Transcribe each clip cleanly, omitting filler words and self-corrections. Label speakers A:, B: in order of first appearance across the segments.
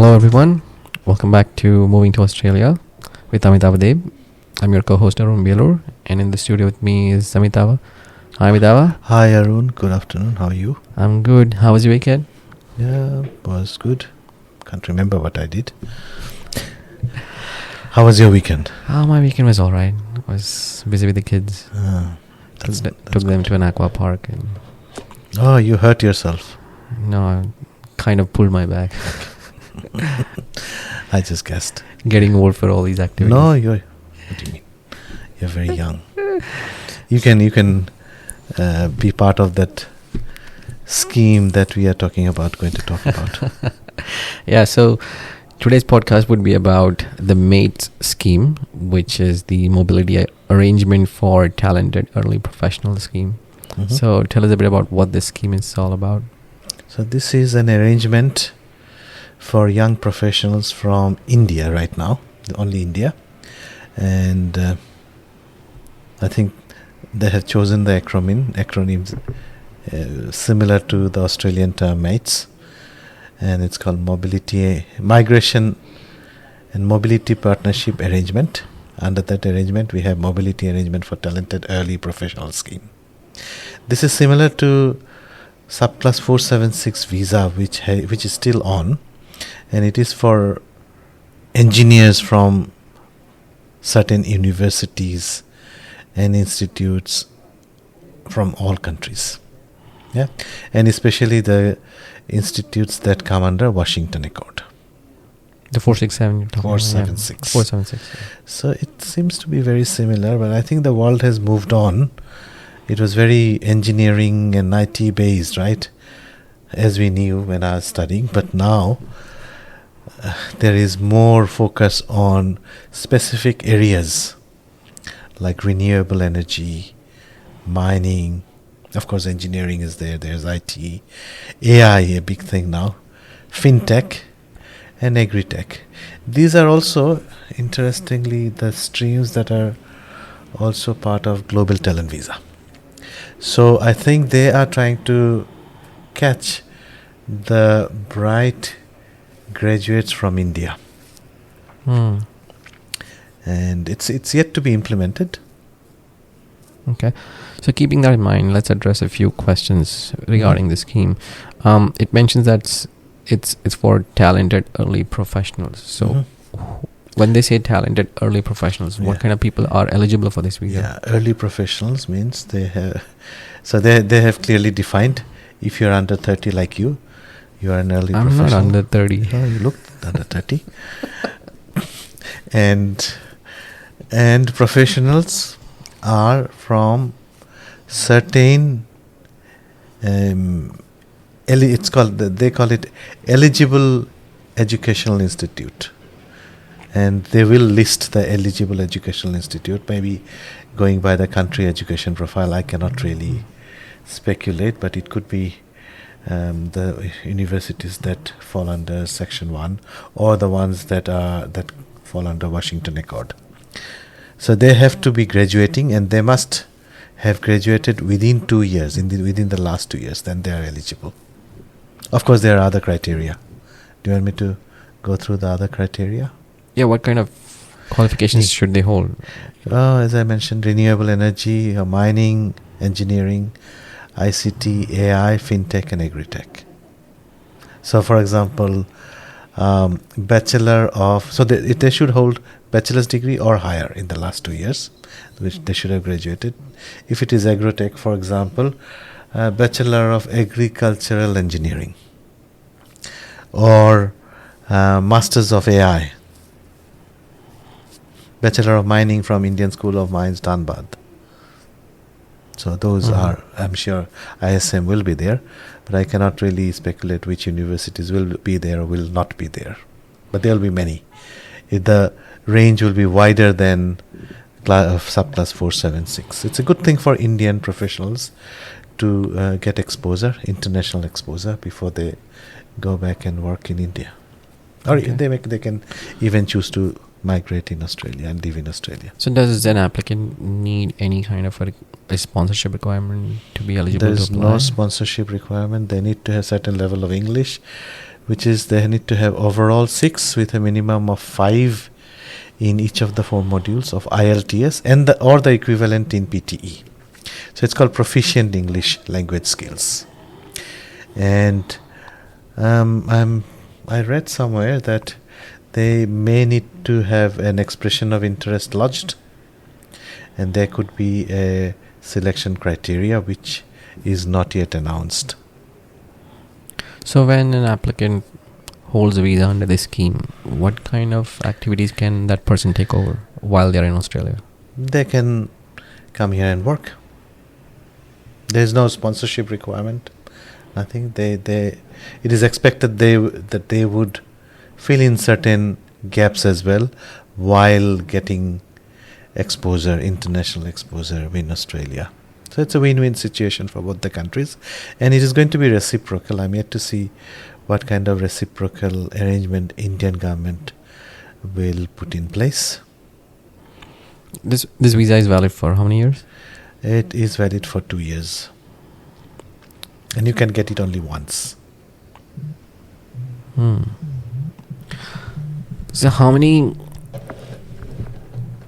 A: Hello everyone, welcome back to Moving to Australia with Amitava Deb. I'm your co-host Arun Belur, and in the studio with me is Amitava. Hi Amitava.
B: Hi Arun, good afternoon, how are you?
A: I'm good. How was your weekend?
B: Yeah, was good. Can't remember what I did. How was your weekend?
A: My weekend was alright. I was busy with the kids. Took them to an aqua park and...
B: Oh, you hurt yourself.
A: No, I kind of pulled my back.
B: I just guessed.
A: Getting old for all these activities.
B: No, what do you mean? You're very young. You can be part of that scheme that we are going to talk about.
A: Yeah, so today's podcast would be about the MATE scheme, which is the Mobility Arrangement for Talented Early Professional Scheme. Mm-hmm. So tell us a bit about what this scheme is all about.
B: So this is an arrangement for young professionals from India right now, only India. And I think they have chosen the acronyms similar to the Australian term MATES. And it's called Migration and Mobility Partnership Arrangement. Under that arrangement, we have Mobility Arrangement for Talented Early Professional Scheme. This is similar to Subclass 476 visa, which is still on, and it is for engineers from certain universities and institutes from all countries. Yeah, and especially the institutes that come under Washington Accord.
A: The 467 you're talking
B: 476.
A: About, yeah. 476. Yeah.
B: So it seems to be very similar, but I think the world has moved on. It was very engineering and IT based, right? As we knew when I was studying. But now there is more focus on specific areas like renewable energy, mining. Of course, engineering is there. There's IT, AI, a big thing now, fintech, and agri-tech. These are also, interestingly, the streams that are also part of Global Talent Visa. So I think they are trying to catch the bright graduates from India. And it's yet to be implemented.
A: Okay. So keeping that in mind, let's address a few questions regarding the scheme. It mentions that it's for talented early professionals. So when they say talented early professionals, what kind of people are eligible for this visa?
B: Yeah, early professionals means they have clearly defined. If you're under 30 like you are an early professional.
A: I'm not under 30.
B: Oh, you look under 30. And professionals are from certain they call it eligible educational institute, and they will list the eligible educational institute, maybe going by the country education profile. I cannot really speculate, but it could be the universities that fall under Section 1 or the ones that fall under Washington Accord. So they have to be graduating, and they must have graduated within 2 years, within the last 2 years, then they are eligible. Of course, there are other criteria. Do you want me to go through the other criteria?
A: Yeah, what kind of qualifications should they hold?
B: As I mentioned, renewable energy, mining, engineering, ICT, AI, fintech, and agri-tech. So, for example, they should hold bachelor's degree or higher in the last 2 years, which they should have graduated. If it is agri-tech, for example, Bachelor of Agricultural Engineering or Masters of AI, Bachelor of Mining from Indian School of Mines, Dhanbad. So those are, I'm sure ISM will be there, but I cannot really speculate which universities will be there or will not be there. But there will be many. The range will be wider than subclass 476. It's a good thing for Indian professionals to get exposure, international exposure, before they go back and work in India. Or they can even choose to migrate in Australia and live in Australia.
A: So does an applicant need any kind of a sponsorship requirement to be eligible to apply?
B: There is no sponsorship requirement. They need to have certain level of English, which is they need to have overall 6 with a minimum of 5 in each of the 4 modules of IELTS and or the equivalent in PTE. So it's called Proficient English Language Skills. And I read somewhere that they may need to have an expression of interest lodged, and there could be a selection criteria which is not yet announced.
A: So when an applicant holds a visa under this scheme, what kind of activities can that person take over while they're in Australia?
B: They can come here and work. There's no sponsorship requirement. Nothing. It is expected that they would fill in certain gaps as well while getting exposure, international exposure in Australia. So it's a win-win situation for both the countries, and it is going to be reciprocal. I'm yet to see what kind of reciprocal arrangement Indian government will put in place.
A: This visa is valid for how many years?
B: It is valid for 2 years, and you can get it only once.
A: So how many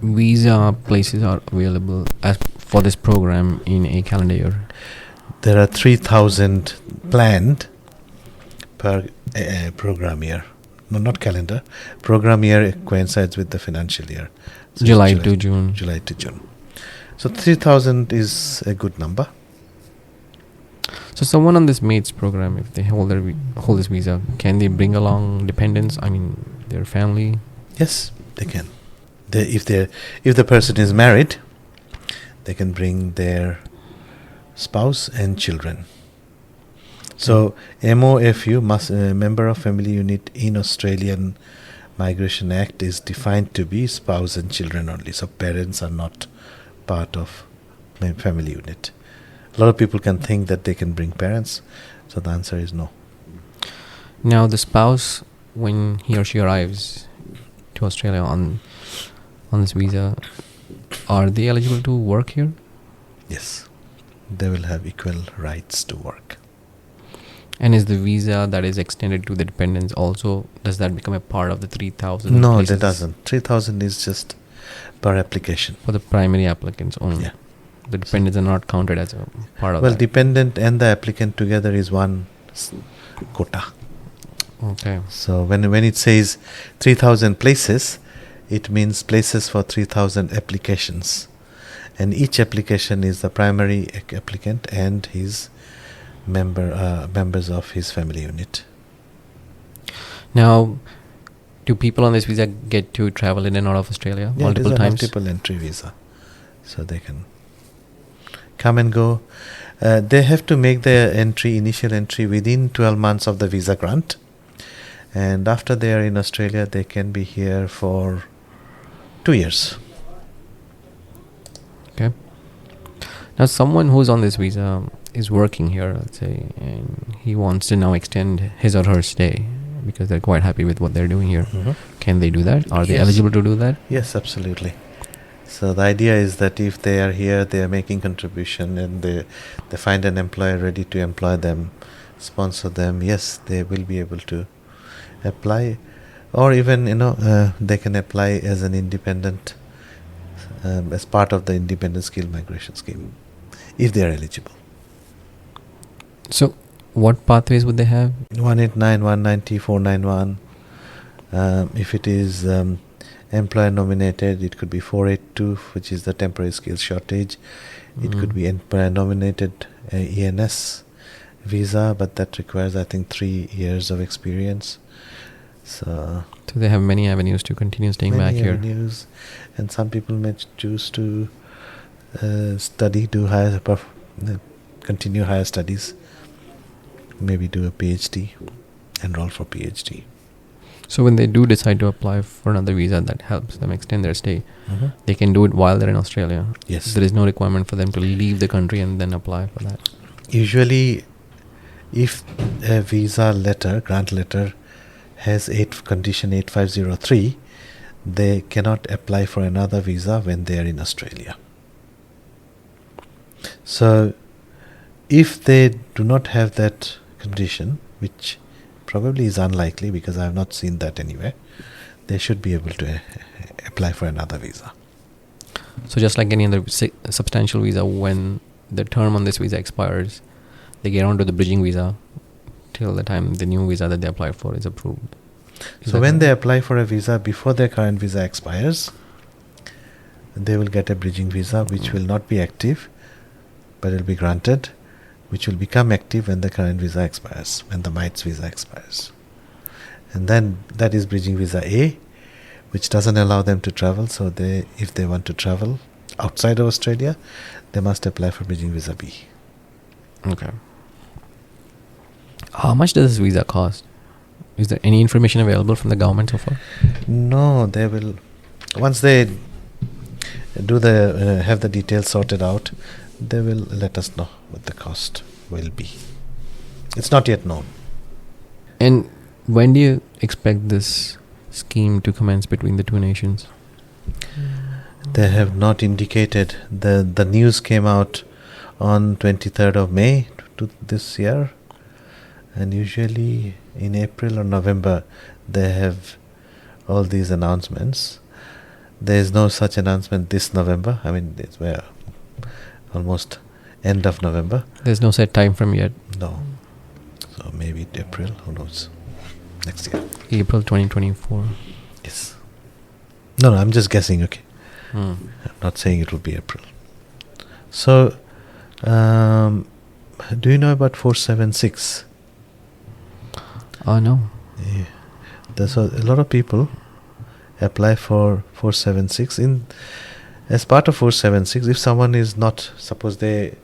A: visa places are available for this program in a calendar year?
B: There are 3,000 planned per program year. No, not calendar. Program year coincides with the financial year. So
A: July to June.
B: July to June. So 3,000 is a good number.
A: So someone on this MATES program, if they hold this visa, can they bring along dependents? I mean, their family?
B: Yes, they can. If the person is married, they can bring their spouse and children. So MOFU, Member of Family Unit in Australian Migration Act, is defined to be spouse and children only. So parents are not part of my family unit. A lot of people can think that they can bring parents. So the answer is no.
A: Now the spouse, when he or she arrives to Australia on this visa, are they eligible to work here?
B: Yes. They will have equal rights to work.
A: And is the visa that is extended to the dependents also, does that become a part of the 3,000?
B: No,
A: places?
B: that doesn't. 3,000 is just per application.
A: For the primary applicants only?
B: Yeah.
A: The dependents are not counted as a part of that?
B: Well, dependent and the applicant together is one quota.
A: Okay.
B: So when it says 3,000 places, it means places for 3,000 applications. And each application is the primary applicant and his members of his family unit.
A: Now, do people on this visa get to travel in and out of Australia multiple
B: times? Multiple entry visa. So they can come and go. They have to make their initial entry within 12 months of the visa grant. And after they are in Australia, they can be here for 2 years.
A: Okay. Now, someone who's on this visa is working here, let's say, and he wants to now extend his or her stay because they're quite happy with what they're doing here.
B: Mm-hmm.
A: Can they do that? Are they
B: Yes.
A: eligible to do that?
B: Yes, absolutely. So the idea is that if they are here, they are making contribution and they find an employer ready to employ them, sponsor them, yes, they will be able to apply. Or even, they can apply as an independent, as part of the independent skill migration scheme, if they are eligible.
A: So, what pathways would they have?
B: 189, 190, 491. If it is employer nominated, it could be 482, which is the temporary skills shortage. It could be employer nominated ENS visa, but that requires, I think, 3 years of experience. So
A: they have many avenues to continue staying back here.
B: Avenues, and some people may choose to study, continue higher studies, maybe do a PhD, enroll for PhD.
A: So when they do decide to apply for another visa that helps them extend their stay, they can do it while they're in Australia.
B: Yes.
A: There is no requirement for them to leave the country and then apply for that.
B: Usually, if a visa letter, grant letter, has condition 8503, they cannot apply for another visa when they are in Australia. So, if they do not have that condition, which probably is unlikely because I have not seen that anywhere. They should be able to apply for another visa.
A: So just like any other substantial visa, when the term on this visa expires, they get onto the bridging visa till the time the new visa that they apply for is approved.
B: So when they apply for a visa before their current visa expires, they will get a bridging visa which will not be active, but it will be granted, which will become active when the current visa expires, when the MITES visa expires. And then that is bridging visa A, which doesn't allow them to travel. So if they want to travel outside of Australia, they must apply for bridging visa B.
A: Okay. How much does this visa cost? Is there any information available from the government so far?
B: No, they will. Once they do have the details sorted out, they will let us know what the cost will be. It's not yet known.
A: And when do you expect this scheme to commence between the two nations?
B: They have not indicated. The news came out on 23rd of May this year, and usually in April or November they have all these announcements. There is no such announcement this November. I mean, we're almost end of November.
A: There's no set time frame yet.
B: No. So maybe April, who knows? Next year.
A: April 2024.
B: Yes. No, I'm just guessing, okay.
A: Hmm.
B: I'm not saying it will be April. So, do you know about 476?
A: No.
B: Yeah. There's a lot of people apply for 476. As part of 476, if someone is not, suppose they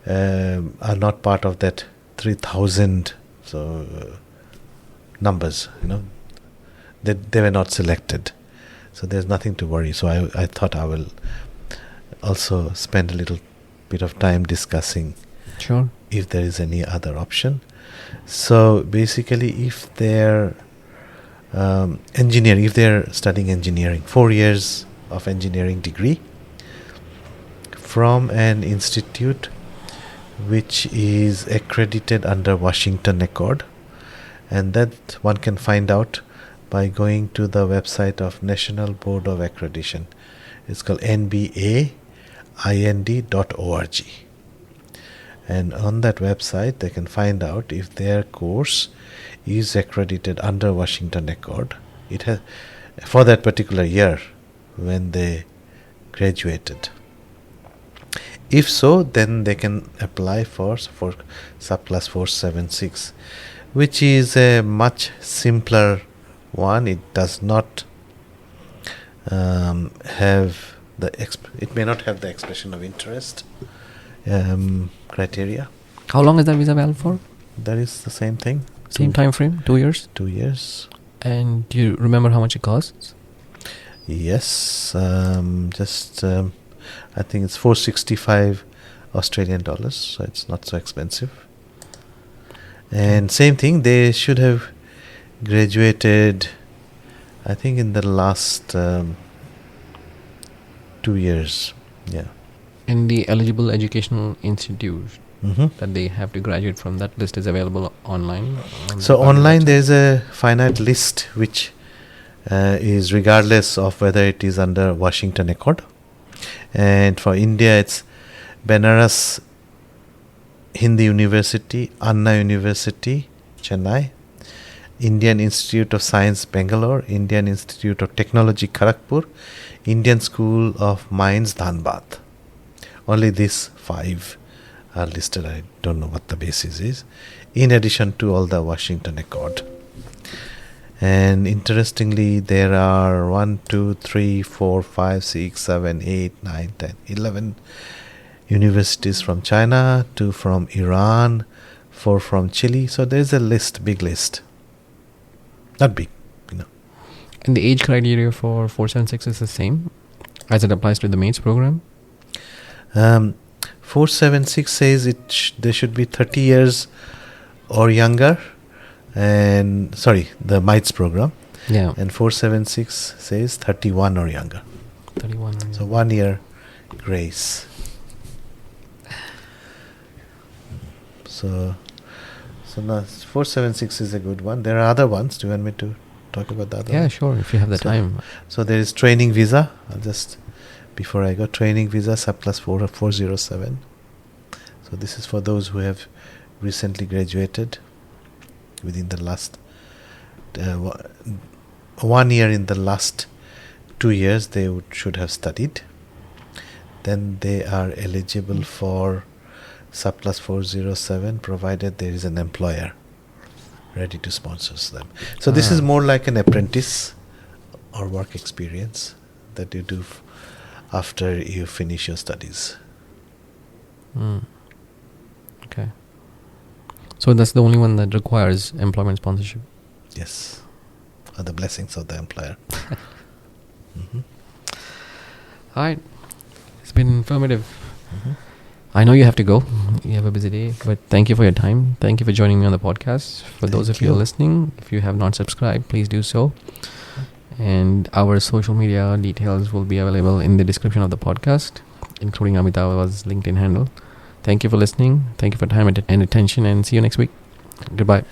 B: are not part of that 3,000 numbers, they were not selected. So there's nothing to worry. So I thought I will also spend a little bit of time discussing
A: Sure.
B: if there is any other option. So basically, if they're engineering, if they're studying engineering, 4 years of engineering degree from an institute which is accredited under Washington Accord, and that one can find out by going to the website of National Board of Accreditation. It's called nbaind.org. And on that website, they can find out if their course is accredited under Washington Accord. It has for that particular year when they graduated. If so, then they can apply for subclass 476, which is a much simpler one. It does not have it may not have the expression of interest criteria.
A: How long is that visa valid for?
B: That is the same thing.
A: Same time frame? 2 years?
B: 2 years.
A: And do you remember how much it costs?
B: Yes. I think it's 465 Australian dollars, so it's not so expensive. And same thing, they should have graduated, I think, in the last 2 years. Yeah.
A: In the eligible educational institute
B: Mm-hmm.
A: that they have to graduate from, that list is available online?
B: So online there's a finite list which is regardless of whether it is under Washington Accord. And for India it's Benares Hindi University, Anna University, Chennai, Indian Institute of Science, Bangalore, Indian Institute of Technology, Kharagpur, Indian School of Mines, Dhanbad. Only these 5 are listed. I don't know what the basis is, in addition to all the Washington Accord. And interestingly, there are 1, 2, 3, 4, 5, 6, 7, 8, 9, 10, 11 universities from China, 2 from Iran, 4 from Chile. So there's a list, big list. Not big,
A: And the age criteria for 476 is the same as it applies to the MATES program?
B: 476 says they should be 30 years or younger, and the MITES program.
A: Yeah.
B: And 476 says 31 or younger.
A: 31.
B: So 1 year grace. So So now 476 is a good one. There are other ones. Do you want me to talk about the other
A: Yeah,
B: one?
A: sure, if you have the
B: So-
A: time.
B: So there is training visa. I'll just, before I go, training visa surplus 407. So this is for those who have recently graduated within the last 1 year. In the last 2 years they should have studied. Then they are eligible for surplus 407 provided there is an employer ready to sponsor them. So this is more like an apprentice or work experience that you do after you finish your studies.
A: Okay. So that's the only one that requires employment sponsorship.
B: Yes. Are the blessings of the employer.
A: All right. It's been informative.
B: Mhm.
A: I know you have to go. You have a busy day, but thank you for your time. Thank you for joining me on the podcast. For those
B: Thank
A: of you who are
B: you.
A: listening, if you have not subscribed, please do so. And our social media details will be available in the description of the podcast, including Amitava's LinkedIn handle. Thank you for listening. Thank you for time and attention, and see you next week. Goodbye.